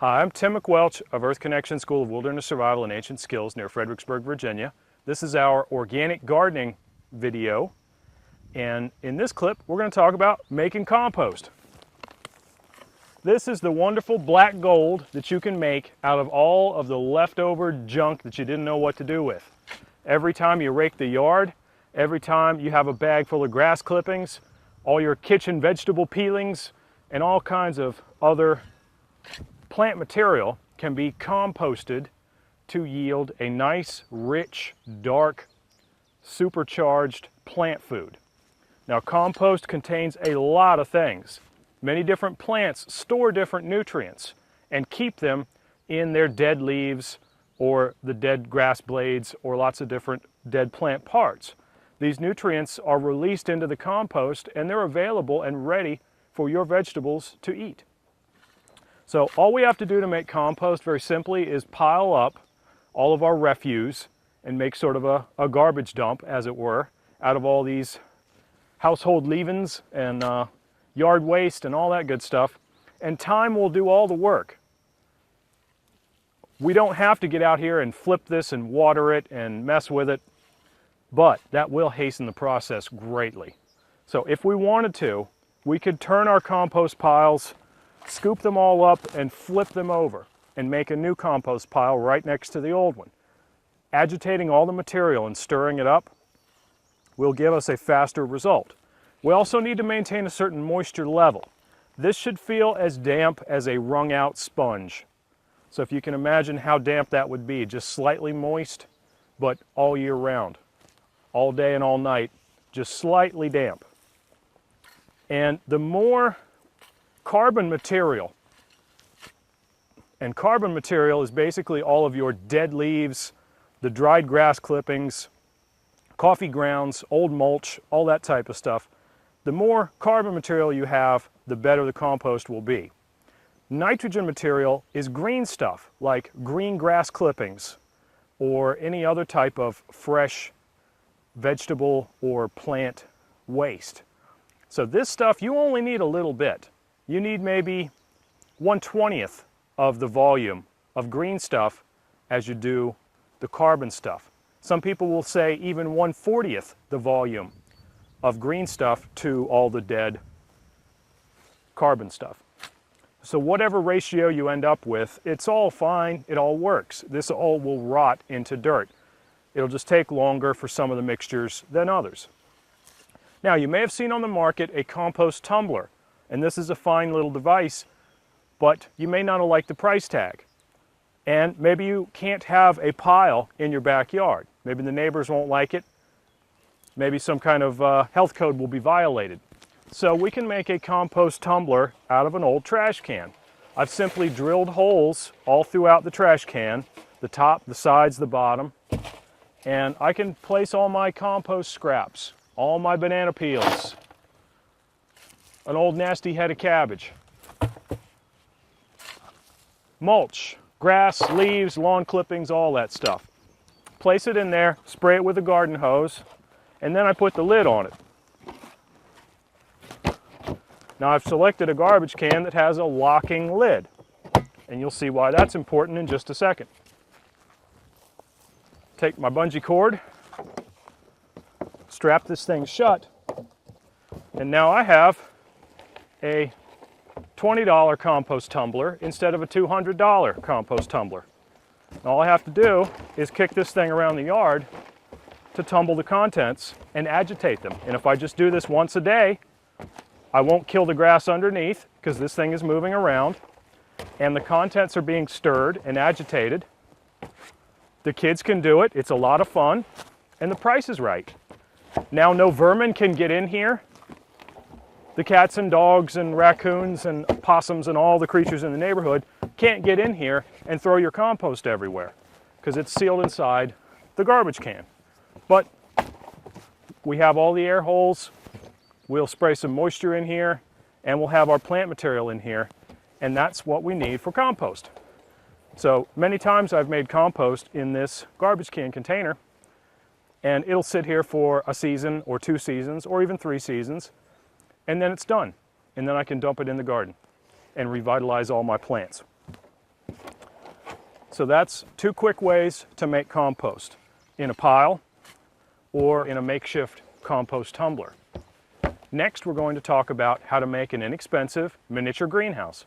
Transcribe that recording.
Hi, I'm Tim McWelch of Earth Connection School of Wilderness Survival and Ancient Skills near Fredericksburg, Virginia. This is our organic gardening video, and in this clip we're going to talk about making compost. This is the wonderful black gold that you can make out of all of the leftover junk that you didn't know what to do with. Every time you rake the yard, every time you have a bag full of grass clippings, all your kitchen vegetable peelings, and all kinds of other plant material can be composted to yield a nice, rich, dark, supercharged plant food. Now, compost contains a lot of things. Many different plants store different nutrients and keep them in their dead leaves or the dead grass blades or lots of different dead plant parts. These nutrients are released into the compost and they're available and ready for your vegetables to eat. So all we have to do to make compost, very simply, is pile up all of our refuse and make sort of a garbage dump, as it were, out of all these household leavings and yard waste and all that good stuff. And time will do all the work. We don't have to get out here and flip this and water it and mess with it, but that will hasten the process greatly. So if we wanted to, we could turn our compost piles, scoop them all up and flip them over and make a new compost pile right next to the old one. Agitating all the material and stirring it up will give us a faster result. We also need to maintain a certain moisture level. This should feel as damp as a wrung out sponge. So if you can imagine how damp that would be, just slightly moist, but all year round, all day and all night, just slightly damp. And the more carbon material, and carbon material is basically all of your dead leaves, the dried grass clippings, coffee grounds, old mulch, all that type of stuff. The more carbon material you have, the better the compost will be. Nitrogen material is green stuff, like green grass clippings or any other type of fresh vegetable or plant waste. So this stuff, you only need a little bit. You need maybe 1/20th of the volume of green stuff as you do the carbon stuff. Some people will say even 1/40th the volume of green stuff to all the dead carbon stuff. So whatever ratio you end up with, it's all fine, it all works. This all will rot into dirt. It'll just take longer for some of the mixtures than others. Now, you may have seen on the market a compost tumbler, and this is a fine little device, but you may not have liked the price tag. And maybe you can't have a pile in your backyard. Maybe the neighbors won't like it. Maybe some kind of health code will be violated. So we can make a compost tumbler out of an old trash can. I've simply drilled holes all throughout the trash can, the top, the sides, the bottom, and I can place all my compost scraps, all my banana peels, an old nasty head of cabbage, mulch, grass, leaves, lawn clippings, all that stuff. Place it in there, spray it with a garden hose, and then I put the lid on it. Now I've selected a garbage can that has a locking lid, and you'll see why that's important in just a second. Take my bungee cord, strap this thing shut, and now I have a $20 compost tumbler instead of a $200 compost tumbler. And all I have to do is kick this thing around the yard to tumble the contents and agitate them. And if I just do this once a day, I won't kill the grass underneath because this thing is moving around and the contents are being stirred and agitated. The kids can do it, it's a lot of fun, and the price is right. Now no vermin can get in here. The cats and dogs and raccoons and possums and all the creatures in the neighborhood can't get in here and throw your compost everywhere because it's sealed inside the garbage can. But we have all the air holes, we'll spray some moisture in here, and we'll have our plant material in here, and that's what we need for compost. So many times I've made compost in this garbage can container, and it'll sit here for a season or 2 seasons or even 3 seasons, and then it's done. And then I can dump it in the garden and revitalize all my plants. So that's 2 quick ways to make compost: in a pile or in a makeshift compost tumbler. Next, we're going to talk about how to make an inexpensive miniature greenhouse.